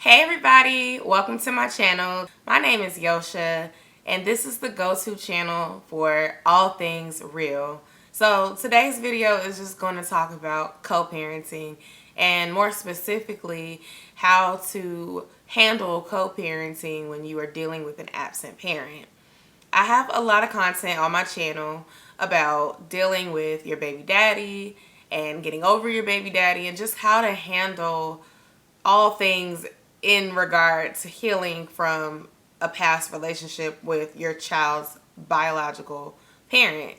Hey everybody, welcome to my channel. My name is Yo-sha and this is the go-to channel for all things real. So today's video is just going to talk about co-parenting and more specifically how to handle co-parenting when you are dealing with an absent parent. I have a lot of content on my channel about dealing with your baby daddy and getting over your baby daddy and just how to handle all things in regard to healing from a past relationship with your child's biological parent.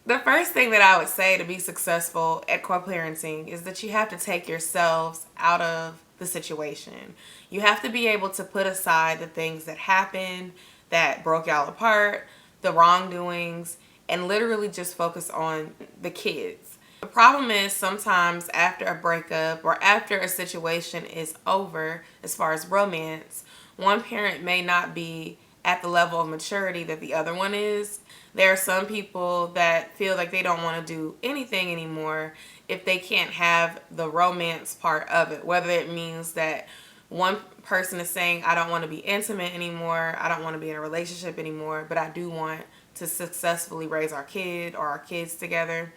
The first thing that I would say to be successful at co-parenting is that you have to take yourselves out of the situation. You have to be able to put aside the things that happened, that broke y'all apart, the wrongdoings, and literally just focus on the kids. The problem is sometimes after a breakup or after a situation is over, as far as romance, one parent may not be at the level of maturity that the other one is. There are some people that feel like they don't want to do anything anymore if they can't have the romance part of it, whether it means that one person is saying, I don't want to be intimate anymore, I don't want to be in a relationship anymore, but I do want to successfully raise our kid or our kids together.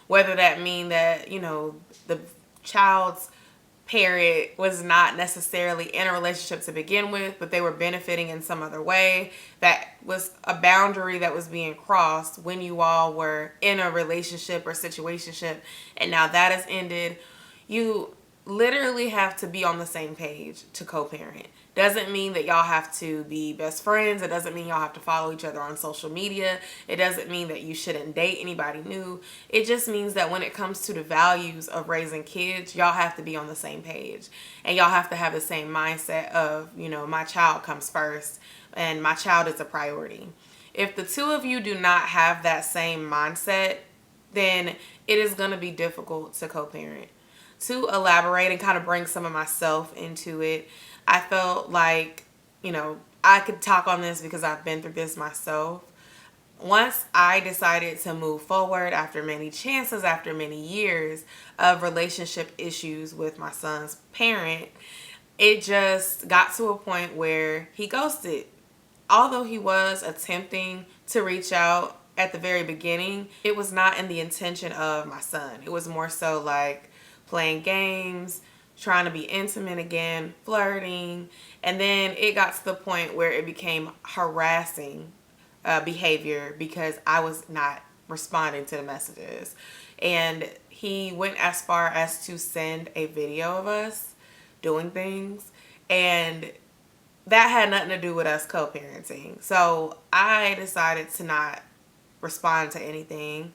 Whether that mean that, the child's parent was not necessarily in a relationship to begin with, but they were benefiting in some other way. That was a boundary that was being crossed when you all were in a relationship or situationship, and now that has ended. You literally have to be on the same page to co-parent. Doesn't mean that y'all have to be best friends. It doesn't mean y'all have to follow each other on social media. It doesn't mean that you shouldn't date anybody new. It just means that when it comes to the values of raising kids, y'all have to be on the same page. And y'all have to have the same mindset of, my child comes first and my child is a priority. If the two of you do not have that same mindset, then it is going to be difficult to co-parent. To elaborate and kind of bring some of myself into it, I felt like, I could talk on this because I've been through this myself. Once I decided to move forward after many chances, after many years of relationship issues with my son's parent, it just got to a point where he ghosted. Although he was attempting to reach out at the very beginning, it was not in the intention of my son. It was more so like playing games, trying to be intimate again, flirting, and then it got to the point where it became harassing behavior because I was not responding to the messages. And he went as far as to send a video of us doing things, and that had nothing to do with us co-parenting. So I decided to not respond to anything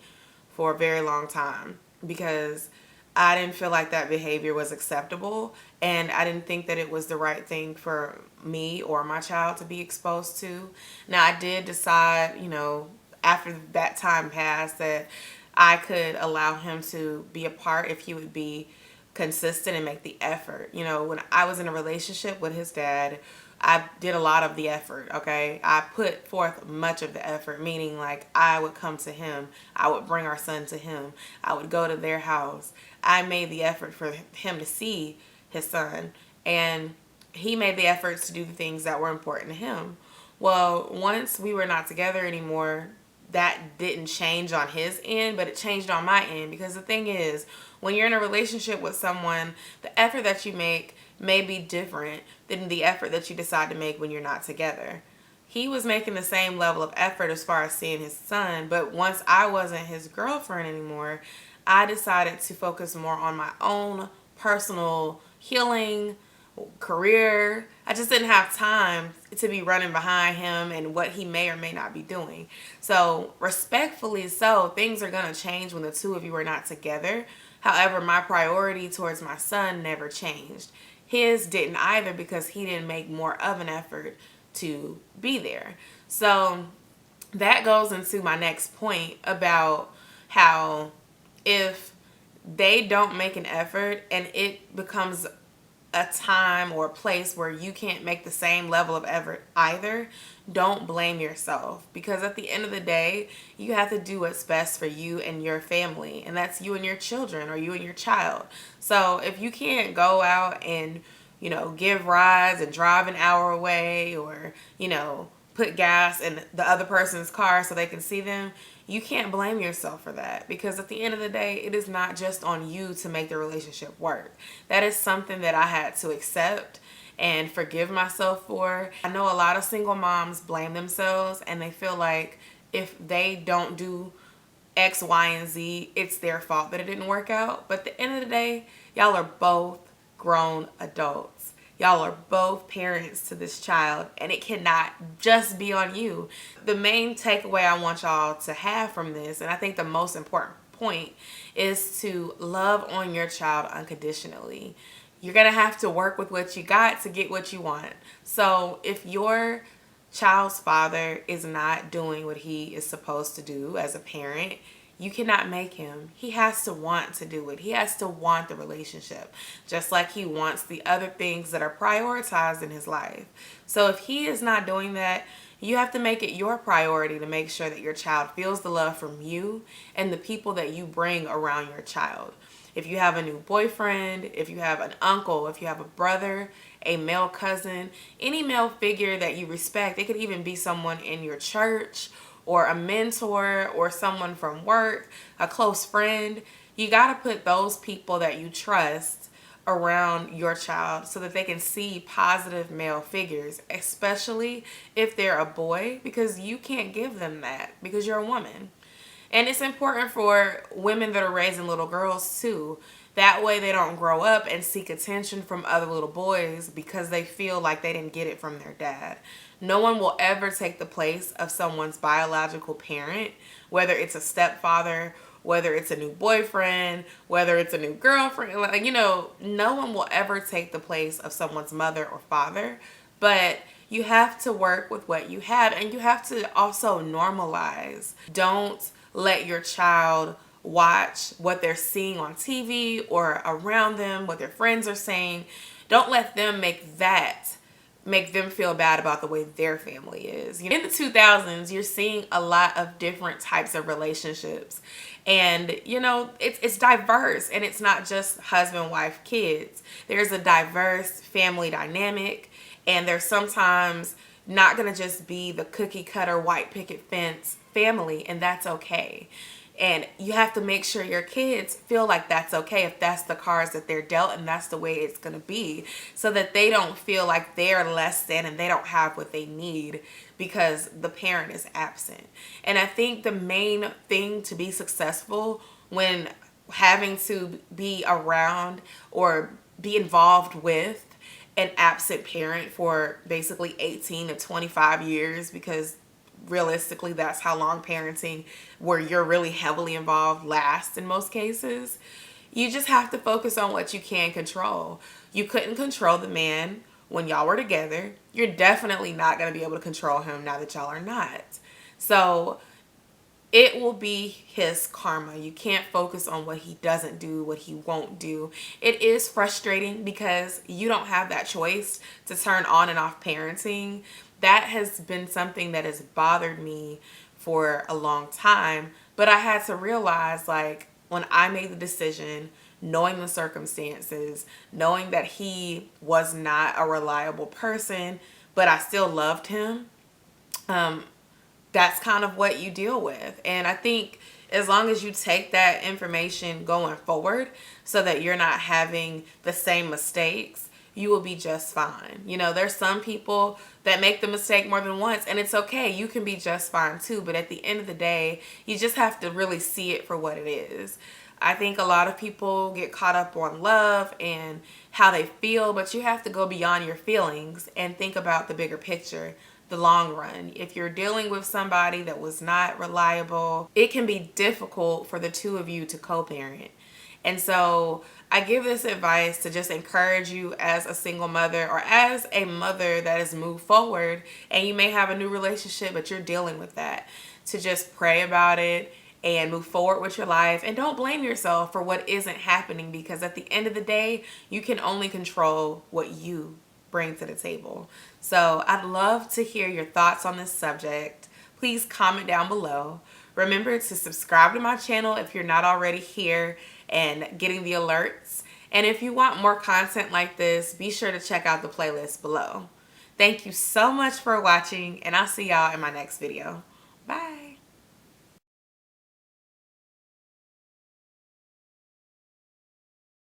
for a very long time because I didn't feel like that behavior was acceptable, and I didn't think that it was the right thing for me or my child to be exposed to. Now, I did decide, after that time passed, that I could allow him to be a part if he would be consistent and make the effort. When I was in a relationship with his dad, I did a lot of the effort, okay? I put forth much of the effort, meaning like I would come to him. I would bring our son to him. I would go to their house. I made the effort for him to see his son, and he made the efforts to do the things that were important to him. Well, once we were not together anymore, that didn't change on his end, but it changed on my end, because the thing is, when you're in a relationship with someone, the effort that you make may be different than the effort that you decide to make when you're not together. He was making the same level of effort as far as seeing his son, but once I wasn't his girlfriend anymore, I decided to focus more on my own personal healing, career. I just didn't have time to be running behind him and what he may or may not be doing. So respectfully so, things are going to change when the two of you are not together. However, my priority towards my son never changed. His didn't either, because he didn't make more of an effort to be there. So that goes into my next point about how if they don't make an effort and it becomes a time or a place where you can't make the same level of effort either, don't blame yourself, because at the end of the day, you have to do what's best for you and your family, and that's you and your children or you and your child. So if you can't go out and give rides and drive an hour away, or, put gas in the other person's car so they can see them, you can't blame yourself for that, because at the end of the day, it is not just on you to make the relationship work. That is something that I had to accept and forgive myself for. I know a lot of single moms blame themselves and they feel like if they don't do X, Y, and Z, it's their fault that it didn't work out. But at the end of the day, y'all are both grown adults. Y'all are both parents to this child, and it cannot just be on you. The main takeaway I want y'all to have from this, and I think the most important point, is to love on your child unconditionally. You're going to have to work with what you got to get what you want. So if your child's father is not doing what he is supposed to do as a parent, you cannot make him. He has to want to do it. He has to want the relationship, just like he wants the other things that are prioritized in his life. So if he is not doing that, you have to make it your priority to make sure that your child feels the love from you and the people that you bring around your child. If you have a new boyfriend, if you have an uncle, if you have a brother, a male cousin, any male figure that you respect, it could even be someone in your church or a mentor or someone from work, a close friend. You got to put those people that you trust around your child so that they can see positive male figures, especially if they're a boy, because you can't give them that because you're a woman. And it's important for women that are raising little girls too. That way they don't grow up and seek attention from other little boys because they feel like they didn't get it from their dad. No one will ever take the place of someone's biological parent, whether it's a stepfather, whether it's a new boyfriend, whether it's a new girlfriend. No one will ever take the place of someone's mother or father. But you have to work with what you have, and you have to also normalize. Don't let your child watch what they're seeing on TV or around them, what their friends are saying. Don't let them make them feel bad about the way their family is. In the 2000s, you're seeing a lot of different types of relationships. And, it's diverse, and it's not just husband, wife, kids. There's a diverse family dynamic, and there's sometimes not going to just be the cookie cutter white picket fence family, and that's okay. And you have to make sure your kids feel like that's okay if that's the cards that they're dealt and that's the way it's going to be, so that they don't feel like they're less than and they don't have what they need because the parent is absent. And I think the main thing to be successful when having to be around or be involved with an absent parent for basically 18 to 25 years, because realistically that's how long parenting where you're really heavily involved lasts in most cases. You just have to focus on what you can control. You couldn't control the man when y'all were together. You're definitely not going to be able to control him now that y'all are not. So it will be his karma. You can't focus on what he doesn't do, what he won't do. It is frustrating because you don't have that choice to turn on and off parenting. That has been something that has bothered me for a long time. But I had to realize, when I made the decision, knowing the circumstances, knowing that he was not a reliable person, but I still loved him, that's kind of what you deal with. And I think as long as you take that information going forward so that you're not having the same mistakes, you will be just fine. There's some people that make the mistake more than once, and it's okay. You can be just fine too. But at the end of the day, you just have to really see it for what it is. I think a lot of people get caught up on love and how they feel, but you have to go beyond your feelings and think about the bigger picture, the long run. If you're dealing with somebody that was not reliable, it can be difficult for the two of you to co-parent. And so I give this advice to just encourage you as a single mother or as a mother that has moved forward and you may have a new relationship, but you're dealing with that, to just pray about it and move forward with your life. And don't blame yourself for what isn't happening, because at the end of the day, you can only control what you bring to the table. So I'd love to hear your thoughts on this subject. Please comment down below. Remember to subscribe to my channel if you're not already here and getting the alerts. And if you want more content like this, be sure to check out the playlist below. Thank you so much for watching, and I'll see y'all in my next video. Bye.